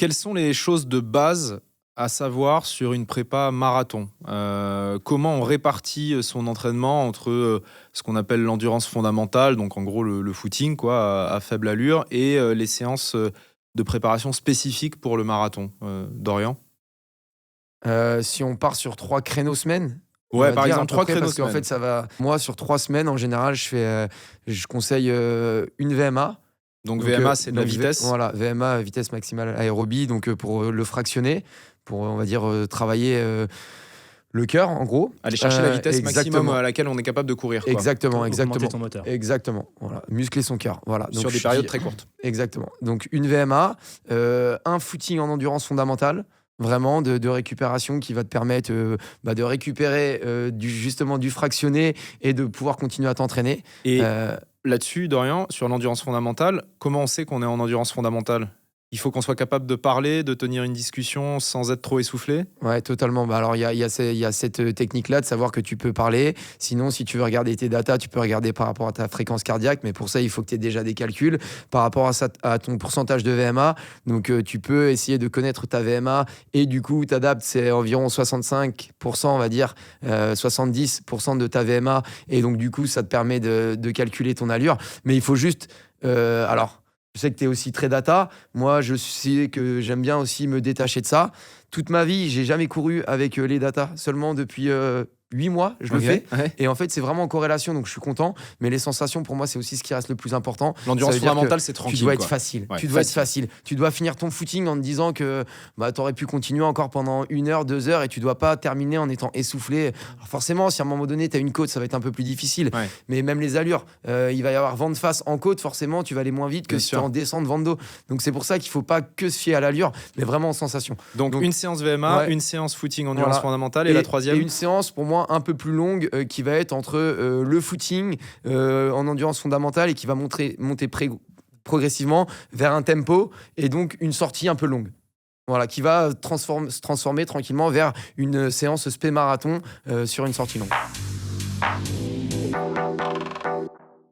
Quelles sont les choses de base à savoir sur une prépa marathon? Comment on répartit son entraînement entre ce qu'on appelle l'endurance fondamentale, donc en gros le footing quoi, à faible allure, et les séances de préparation spécifiques pour le marathon? Dorian? Si on part sur 3 créneaux semaine, on Ouais, va par dire à exemple, peu 3 près, créneaux parce qu'en semaine. fait ça va moi sur 3 semaines en général je conseille, une VMA. Donc Donc VMA, c'est de la vitesse. voilà, VMA, vitesse maximale aérobie, donc pour, le fractionner, pour, on va dire, travailler, le cœur en gros. Aller chercher la vitesse maximum Exactement. à laquelle on est capable de courir, quoi. Exactement, Augmenter ton moteur. exactement, voilà, muscler son cœur, voilà. Donc Sur des je périodes dis très courtes. exactement. Donc une VMA, un footing en endurance fondamentale, vraiment de récupération qui va te permettre, de récupérer, justement du fractionné et de pouvoir continuer à t'entraîner. Et Heu là-dessus, Dorian, sur l'endurance fondamentale, comment on sait qu'on est en endurance fondamentale? Il faut qu'on soit capable de parler, de tenir une discussion sans être trop essoufflé? Ouais, totalement. Bah, alors, il y a cette technique-là de savoir que tu peux parler. Sinon, si tu veux regarder tes datas, tu peux regarder par rapport à ta fréquence cardiaque. Mais pour ça, il faut que tu aies déjà des calculs par rapport à ton pourcentage de VMA. Donc, tu peux essayer de connaître ta VMA et du coup, t'adaptes. C'est environ 65%, on va dire, 70% de ta VMA. Et donc, du coup, ça te permet de calculer ton allure. Mais il faut juste... alors, je sais que tu es aussi très data. Moi, je sais que j'aime bien aussi me détacher de ça. Toute ma vie, j'ai jamais couru avec les datas. Seulement depuis 8 mois, je le Ok, fais. ouais. Et en fait, c'est vraiment en corrélation, donc je suis content. Mais les sensations, pour moi, c'est aussi ce qui reste le plus important. L'endurance Ça veut dire fondamentale, que c'est tranquille, tu dois être quoi. facile. Ouais, Tu dois être facile. facile. Tu dois finir ton footing en te disant que tu aurais pu continuer encore pendant 1 heure, 2 heures, et tu dois pas terminer en étant essoufflé. Alors forcément, si à un moment donné, tu as une côte, ça va être un peu plus difficile. Ouais. Mais même les allures, il va y avoir vent de face en côte, forcément, tu vas aller moins vite que Bien si tu es sûr. en descente vent de dos. Donc c'est pour ça qu'il faut pas que se fier à l'allure, mais vraiment en sensation. Donc, Donc, une séance VMA, ouais. une séance footing endurance Voilà. fondamentale, et la Et troisième? une séance pour moi un peu plus longue qui va être entre le footing en endurance fondamentale et qui va monter progressivement vers un tempo et donc une sortie un peu longue. Voilà, qui va se transformer tranquillement vers une séance spé marathon sur une sortie longue.